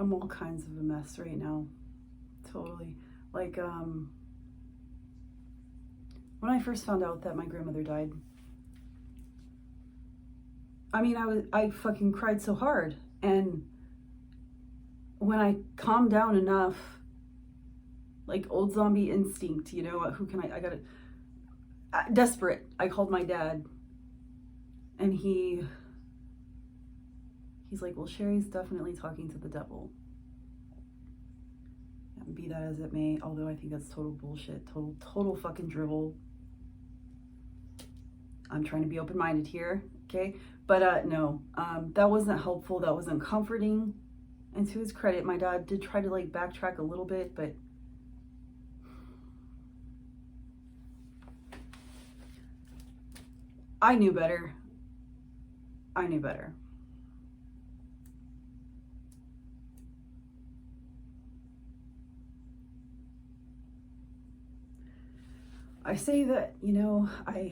I'm all kinds of a mess right now. Totally. Like, when I first found out that my grandmother died, I mean, I fucking cried so hard. And when I calmed down enough, like old zombie instinct, you know, who can I got it. Desperate. I called my dad, and he's like, well, Sherry's definitely talking to the devil. And be that as it may, although I think that's total bullshit, total fucking drivel. I'm trying to be open-minded here, okay? But no, that wasn't helpful. That wasn't comforting. And to his credit, my dad did try to like backtrack a little bit, but I knew better. I knew better. I say that, you know, I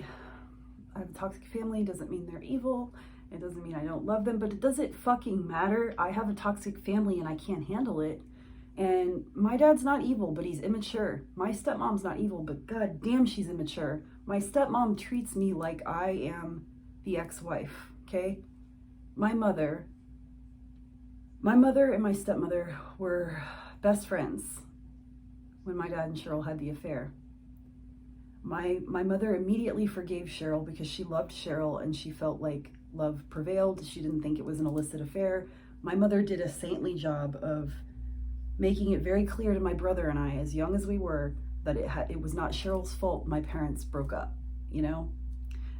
have a toxic family. Doesn't mean they're evil. It doesn't mean I don't love them, but it doesn't fucking matter. I have a toxic family and I can't handle it. And my dad's not evil, but he's immature. My stepmom's not evil, but god damn, she's immature. My stepmom treats me like I am the ex-wife, okay? My mother and my stepmother were best friends when my dad and Cheryl had the affair. My mother immediately forgave Cheryl because she loved Cheryl and she felt like love prevailed. She didn't think it was an illicit affair. My mother did a saintly job of making it very clear to my brother and I, as young as we were, that it was not Cheryl's fault my parents broke up, you know?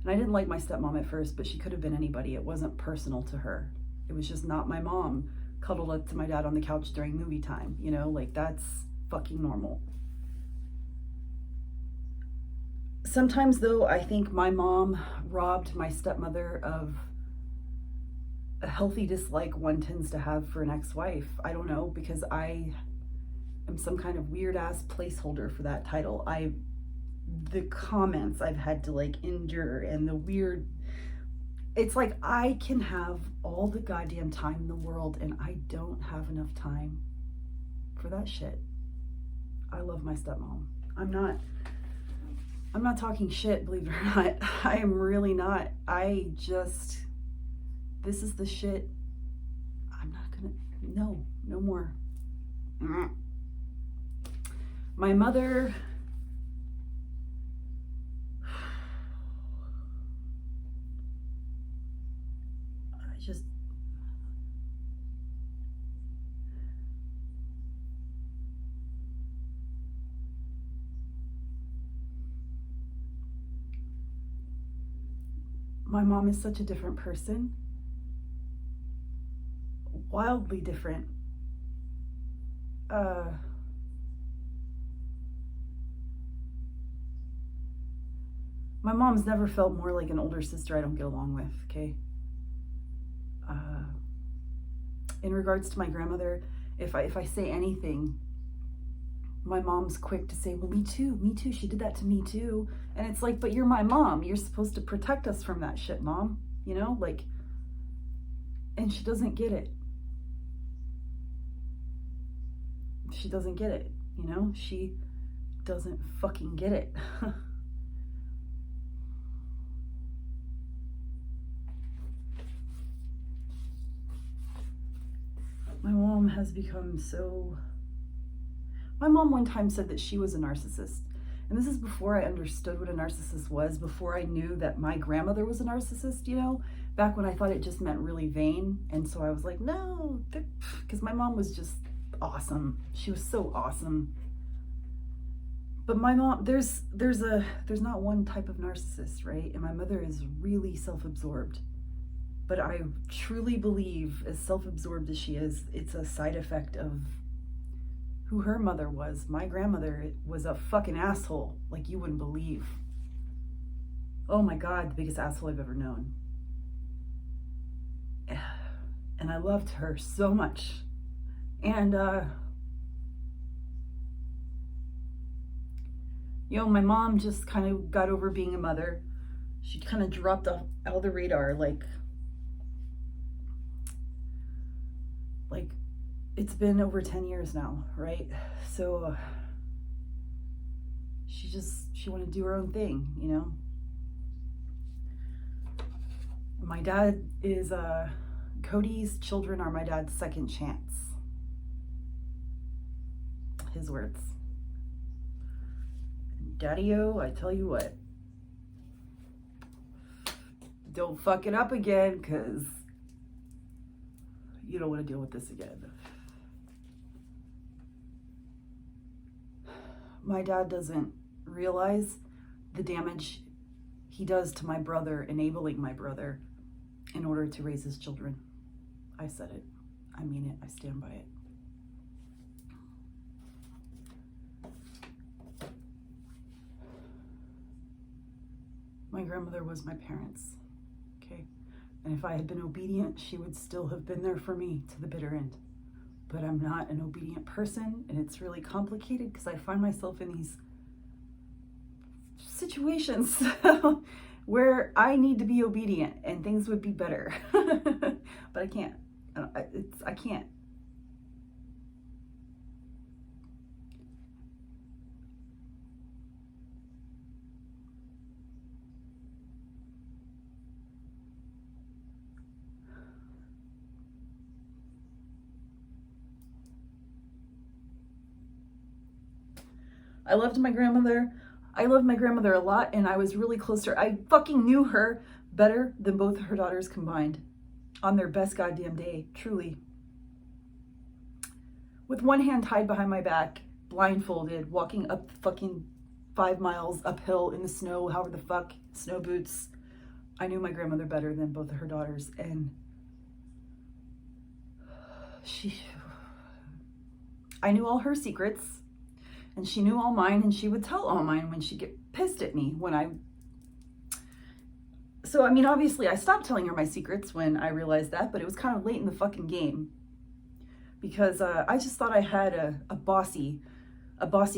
And I didn't like my stepmom at first, but she could have been anybody. It wasn't personal to her. It was just not my mom cuddled up to my dad on the couch during movie time, you know? Like, that's fucking normal. Sometimes, though, I think my mom robbed my stepmother of a healthy dislike one tends to have for an ex-wife. I don't know, because I am some kind of weird-ass placeholder for that title. The comments I've had to, like, endure and the weird... It's like I can have all the goddamn time in the world and I don't have enough time for that shit. I love my stepmom. I'm not talking shit, believe it or not. I am really not. This is the shit. I'm not gonna, no more. My mother, my mom is such a different person. Wildly different. My mom's never felt more like an older sister I don't get along with, okay? In regards to my grandmother, if I say anything, my mom's quick to say, well, me too, she did that to me too. And it's like, but you're my mom. You're supposed to protect us from that shit, mom. You know, like, and she doesn't get it. She doesn't get it, you know? She doesn't fucking get it. My mom has become so... My mom one time said that she was a narcissist. And this is before I understood what a narcissist was, before I knew that my grandmother was a narcissist, you know? Back when I thought it just meant really vain. And so I was like, no, because my mom was just awesome. She was so awesome. But my mom, there's not one type of narcissist, right? And my mother is really self-absorbed. But I truly believe, as self-absorbed as she is, it's a side effect of who her mother was. My grandmother was a fucking asshole, like you wouldn't believe. Oh my God, the biggest asshole I've ever known. And I loved her so much. And, you know, my mom just kind of got over being a mother. She kind of dropped off out the radar, like it's been over 10 years now, right? So she wanted to do her own thing, you know? My dad is, Cody's children are my dad's second chance. His words. Daddy-o, I tell you what. Don't fuck it up again, because you don't want to deal with this again. My dad doesn't realize the damage he does to my brother, enabling my brother in order to raise his children. I said it. I mean it. I stand by it. My grandmother was my parents, okay? And if I had been obedient, she would still have been there for me to the bitter end. But I'm not an obedient person, and it's really complicated because I find myself in these situations where I need to be obedient and things would be better. But I can't. I can't. I loved my grandmother. I loved my grandmother a lot, and I was really close to her. I fucking knew her better than both of her daughters combined on their best goddamn day, truly. With one hand tied behind my back, blindfolded, walking up fucking 5 miles uphill in the snow, however the fuck, snow boots. I knew my grandmother better than both of her daughters, and I knew all her secrets. And she knew all mine, and she would tell all mine when she'd get pissed at me So, I mean, obviously I stopped telling her my secrets when I realized that, but it was kind of late in the fucking game. Because I just thought I had a bossy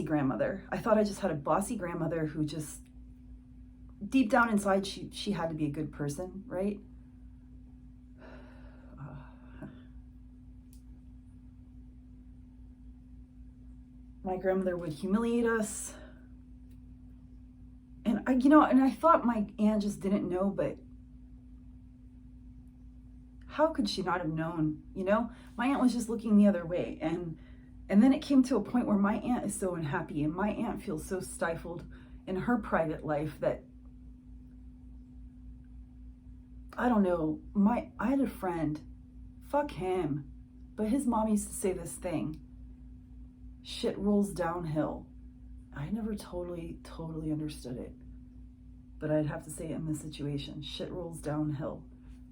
grandmother. I thought I just had a bossy grandmother who just, deep down inside, she had to be a good person, right? My grandmother would humiliate us. And I thought my aunt just didn't know, but how could she not have known, you know? My aunt was just looking the other way. And then it came to a point where my aunt is so unhappy and my aunt feels so stifled in her private life that, I don't know, I had a friend, fuck him, but his mom used to say this thing, shit rolls downhill. I never totally understood it, but I'd have to say it in this situation. Shit rolls downhill.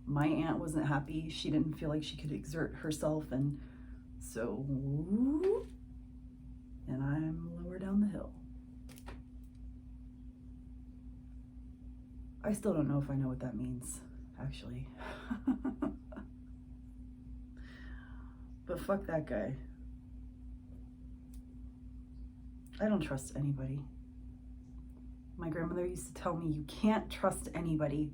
My aunt wasn't happy. She didn't feel like she could exert herself, and so, and I'm lower down the hill. I still don't know if I know what that means, actually. But fuck that guy. I don't trust anybody. My grandmother used to tell me, you can't trust anybody.